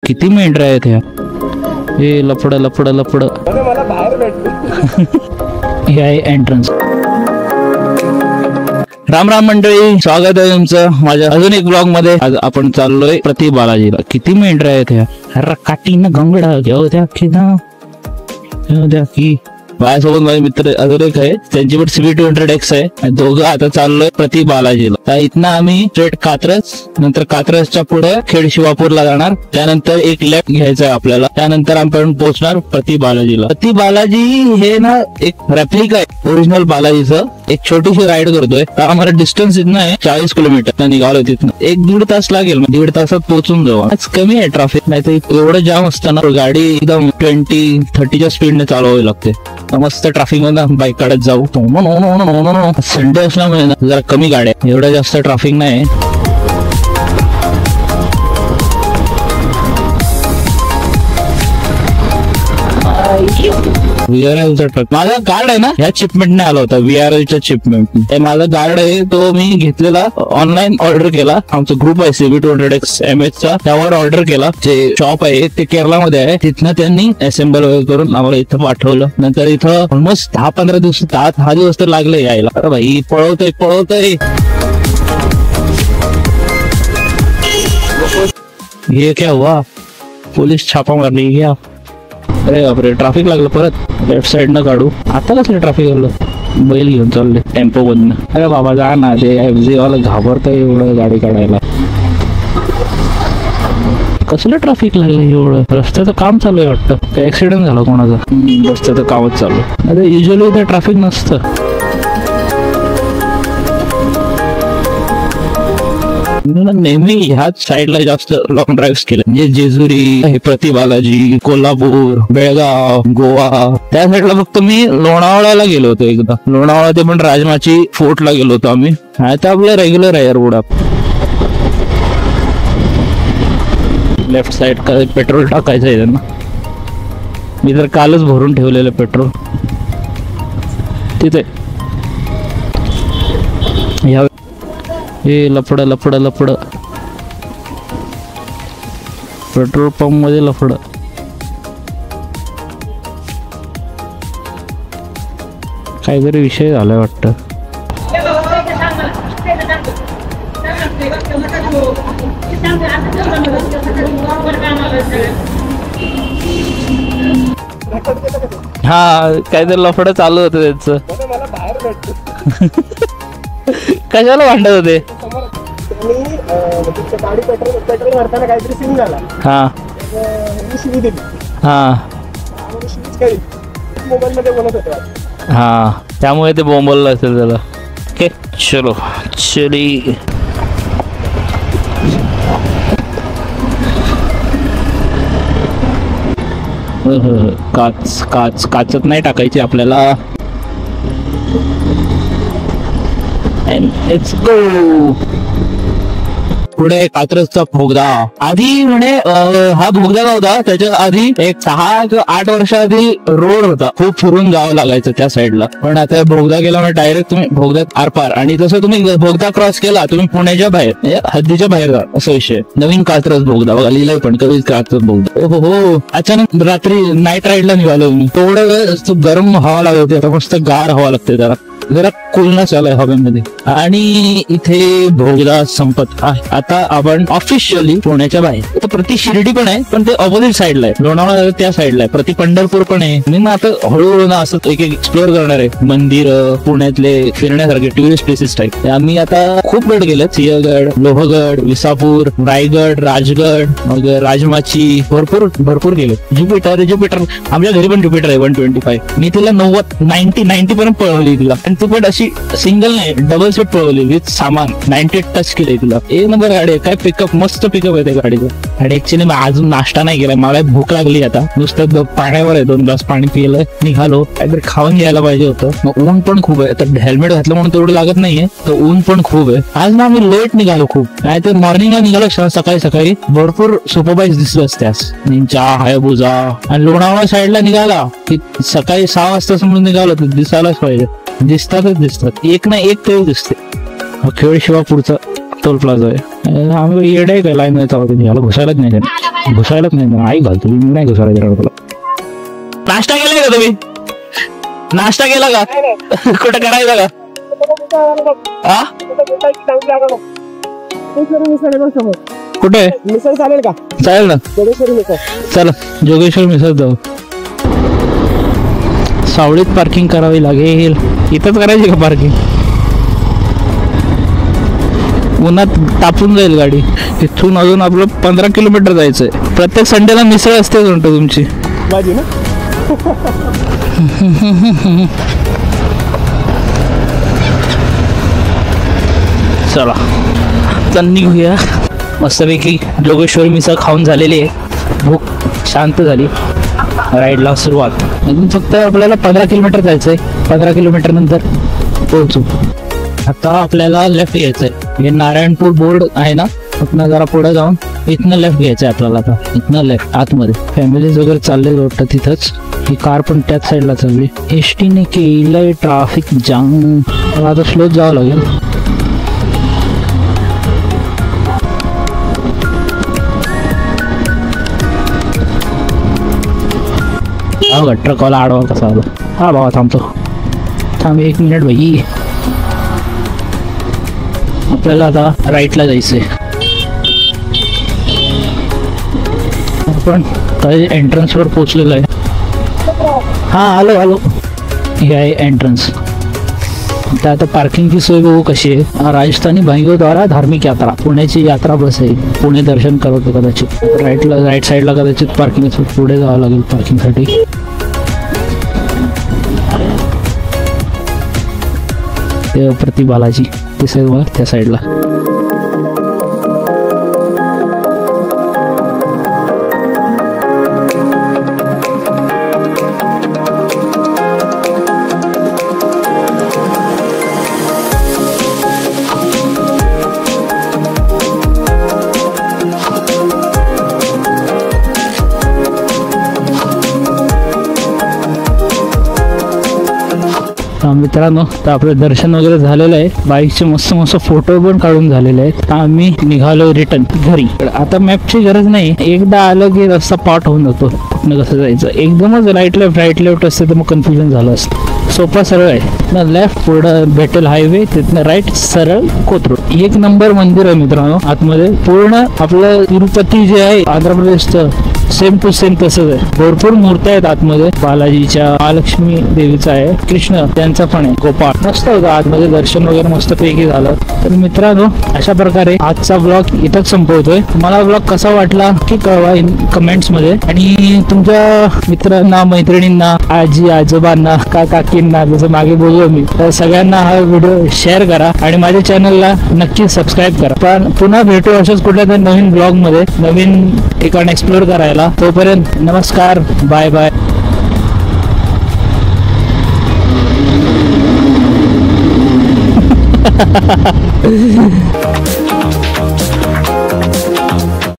किती मेंढरा आहेत ह्या. हे लफड लफड लफड. मला बाहेर भेटतो. हे आहे एंट्रन्स. राम राम मंडळी, स्वागत आहे तुमचं माझ्या अजून एक ब्लॉग मध्ये. आज आपण चाललोय प्रति बालाजीला. किती मेंढरा आहेत ह्या. अरे काठीनं गंगडा घेऊ द्या की ना, घेऊ द्या की. माझ्यासोबत माझे मित्र अजून एक आहे, त्यांची पण CV200X आहे. दोघं आता चाललोय प्रति बालाजीला. इथनं आम्ही स्ट्रेट कात्रज, नंतर कात्रजच्या पुढे खेड शिवापूरला जाणार. त्यानंतर एक लेफ्ट घ्यायचं आहे आपल्याला. त्यानंतर आपण पोहोचणार प्रति बालाजीला. प्रति बालाजी हे ना एक रेप्लिका आहे ओरिजिनल बालाजीचं. एक छोटीशी राईड करतोय. तर आम्हाला डिस्टन्स इथनं आहे 40 किलोमीटर. निघालो तिथं 1-1.5 तास लागेल. 1.5 तासात पोहोचून जाऊ. आज कमी आहे ट्रॅफिक, नाही तर एवढं जाम असताना गाडी एकदम 20-30च्या स्पीडने चालवावी लागते. मस्त ट्रॅफिक मध्ये बाईक काढत जाऊ. संडे असल्यामुळे ना जरा कमी गाड्या, एवढं जास्त ट्रॅफिक नाही. VRLचा ट्रक माझा कार्ड आहे ना, ह्या चिपमेंटने आला होता. VRLच्या चिपमेंट माझा कार्ड आहे, तो मी घेतलेला ऑनलाईन ऑर्डर केला. आमचा ग्रुप आहे CV200X MS चा, त्यावर ऑर्डर केला. जे शॉप आहे ते केरळमध्ये आहे. तिथनं त्यांनी असेंबल करून आम्हाला इथं पाठवलं. नंतर इथं ऑलमोस्ट 10-15 दिवस 10 दिवस तर लागले यायला. अरे भाई पळवतोय. ये क्या हुआ, पोलीस छापा मारली क्या. अरे बापरे, ट्रॅफिक लागलं परत. लेफ्ट साइड न काढू. आता कसलं ट्रॅफिक आलं. बैल घेऊन चालले टेम्पो मधनं. अरे बाबा जा ना, ते FZ वाला घाबरतंय एवढं गाडी काढायला. कसलं ट्रॅफिक लागलं एवढं. रस्त्याचं काम चालू आहे वाटतं. काय ऍक्सिडेंट झाला कोणाचा. रस्त्याचं कामच चालू. अरे युजली इथे ट्रॅफिक नसतं. नेहमी ह्याच साईडला जास्त लॉंग ड्राईव्ह केले. म्हणजे जेजुरी, प्रति बालाजी, कोल्हापूर, बेळगाव, गोवा, त्या साईडला फक्त मी लोणावळ्याला गेलो होतो एकदा. लोणावळा ते पण राजमाची फोर्टला गेलो होतो आम्ही. आता आपलं रेग्युलर आहे रोड. लेफ्ट साइड का पेट्रोल टाकायचं आहे त्यांना. मी तर कालच भरून ठेवलेलं पेट्रोल तिथे. हे लफड लफड लफड. पेट्रोल पंप मध्ये लफड. काहीतरी विषय झालाय वाटतं. हा काहीतरी लफड चालू होतं त्यांचं. मला बाहेर भेटतो. कशाला भांडत होते. गाडी पेट्रोल भरताना काहीतरी सीन झाला. हा शिवी दिली. हा मोबाईल मध्ये बोलत होते. हा त्यामुळे ते बोंबललं असेल त्याला. ओके चलो चली. काचत नाही टाकायची आपल्याला. Let's go. पुढे कात्रजचा बोगदा. आधी म्हणे हा बोगदा नव्हता, त्याच्या आधी एक 6-8 वर्षाआधी रोड होता. खूप फिरून जावं लागायचं त्या साईडला. पण आता बोगदा गेला म्हणजे डायरेक्ट तुम्ही बोगद्यात आरपार. आणि तसं तुम्ही बोगदा क्रॉस केला तुम्ही पुण्याच्या बाहेर, हद्दीच्या बाहेर जा असा विषय. नवीन कात्रज बोगदा बघा लिहिलंय पण कधीच कात्रज बोगदा. हो अचानक रात्री नाईट राईडला निघालो मी. थोडं गरम हवा लागत होती. आता मस्त गार हवा लागते, जरा कुलनेस आलाय हवेमध्ये. आणि इथे बोगदा संपत आहे. आता आपण ऑफिशियली पुण्याच्या बाहेर. प्रति शिर्डी पण आहे, पण ते ऑपोजिट साईडला आहे. लोणावळा त्या साईडला आहे. प्रति पंढरपूर पण आहे. मी आता हळूहळू ना असं एक एक्सप्लोर करणार आहे. मंदिर पुण्यातले फिरण्यासारखे टुरिस्ट प्लेसेस टाईप. आम्ही आता खूप वेळ गेले. सिंहगड, लोहगड, विसापूर, रायगड, राजगड, मग राजमाची, भरपूर गेले. ज्युपिटर आमच्या घरी पण ज्युपिटर आहे 125. मी तिला 90 पर्यंत पळवली तिला. आणि ती पण अशी सिंगल नाही, डबल सीट पळवली विथ सामान. 90 टच केलंय तिला. एक नंबर गाडी आहे. काय पिकअप, मस्त पिकअप आहे त्या गाडीचं. आणि ऍक्च्युली मी अजून नाश्ता नाही केलाय. मला भूक लागली. आता नुसतं पाण्यावर आहे. 2 ग्लास पाणी पिलं, निघालो. काहीतरी खाऊन घ्यायला पाहिजे होतं. मग ऊन पण खूप आहे. तर हेल्मेट घातलं म्हणून तेवढं लागत नाहीये. तर ऊन पण खूप आहे. आज ना आम्ही लेट निघालो खूप. नाही तर मॉर्निंगला निघालो सकाळी भरपूर सुपरबाईक्स दिसलं असत्यास. Ninja, Hayabusa. आणि लोणावळा साईडला निघाला की सकाळी 6 वाजता समोर निघालो तर दिसायलाच पाहिजे. दिसतात एक ना एक तरी दिसते. खेळ शिवापूरचा टोल प्लाझा आहे. आम्ही येडे काय लाईन मध्ये चालतो, याला घुसायलाच नाही त्याने. घुसायलाच नाही, आई घालतो मी नाही घुसायला दिला तुला. नाश्ता केलाय का तुम्ही? नाश्ता केला का? कुठं करायचा का? हा कुठे मिसळ चालेल का? चालेल ना, जोगेश्वरी मिसळ. चला जोगेश्वर मिसळ जाऊ. सावळीत पार्किंग करावी लागेल. इथंच करायची का पार्किंग? उन्हात तापून जाईल गाडी. इथून अजून आपलं 15 किलोमीटर जायचंय. प्रत्येक संडेला मिसळ असतेच म्हणतो तुमची. माझी ना. चला तर निघूया. मस्तपैकी जोगेश्वरी मिसळ खाऊन झालेली आहे, भूक शांत झाली. राईडला सुरुवात. अजून फक्त आपल्याला 15 किलोमीटर जायचंय. 15 किलोमीटर नंतर पोहोचू. आता आपल्याला लेफ्ट घ्यायचंय. हे नारायणपूर बोर्ड आहे ना, इथनं जरा पुढे जाऊन इथनं लेफ्ट घ्यायचंय आपल्याला. आता इथनं लेफ्ट आतमध्ये फॅमिलीज वगैरे चालले वाटतं तिथंच. ही कार पण त्याच साईडला चालली. एसटीने केलंय ट्रॅफिक जाम. मला आता स्लोच जावं लागेल. हा ट्रकवाला आडवा कसा आला. हा बाबा थांबतो. थांब 1 मिनिट भाई. आपल्याला आता राईटला जायचंय. आपण काही एंट्रन्स वर पोहोचलेलो आहे. हा आलो आलो. हे आहे एंट्रन्स. आता पार्किंगची सोय बघू कशी आहे. राजस्थानी भाईगो द्वारा धार्मिक यात्रा, पुण्याची यात्रा बस आहे. पुणे दर्शन करतो कदाचित. राईट साईडला कदाचित पार्किंग पुढे जावं लागेल पार्किंगसाठी. प्रति बालाजी दिसेल त्या साईडला. मित्रांनो तर आपलं दर्शन वगैरे झालेलं आहे. बाईकचे मस्त मस्त फोटो पण काढून झालेले आहेत. आम्ही निघालो रिटर्न घरी. आता मॅपची गरज नाही, एकदा आलं की रस्ता पाठ होऊन जातो कुठनं कसं जायचं. एकदमच राईट लेफ्ट असते तर मग कन्फ्युजन झालं असतं. सोपा सरळ आहे ना. लेफ्ट पुढं भेटेल हायवे, तिथनं राईट सरळ कोथरूड. 1 नंबर मंदिर आहे मित्रांनो. आतमध्ये पूर्ण आपलं तिरुपती जे आहे आंध्र प्रदेशचं सेम टू सेम तसंच आहे. भरपूर मूर्त्या आहेत आतमध्ये. बालाजीच्या, महालक्ष्मी देवीचा आहे, कृष्ण त्यांचा पण आहे, गोपाळ. मस्त होतं आतमध्ये. दर्शन वगैरे मस्त पैकी झालं. तर मित्रांनो अशा प्रकारे आजचा ब्लॉग इथंच संपवतोय. तुम्हाला ब्लॉग कसा वाटला की कळवा कमेंट्स मध्ये. आणि तुमच्या मित्रांना, मैत्रिणींना, आजी आजोबांना, काकींना, जसं मागे बोललो मी, तर सगळ्यांना हा व्हिडिओ शेअर करा आणि माझ्या चॅनलला नक्की सबस्क्राईब करा. पण पुन्हा भेटू अशाच कुठल्या तरी नवीन ब्लॉग मध्ये, नवीन ठिकाण एक्सप्लोर करायला. तोपर्यंत नमस्कार, बाय बाय.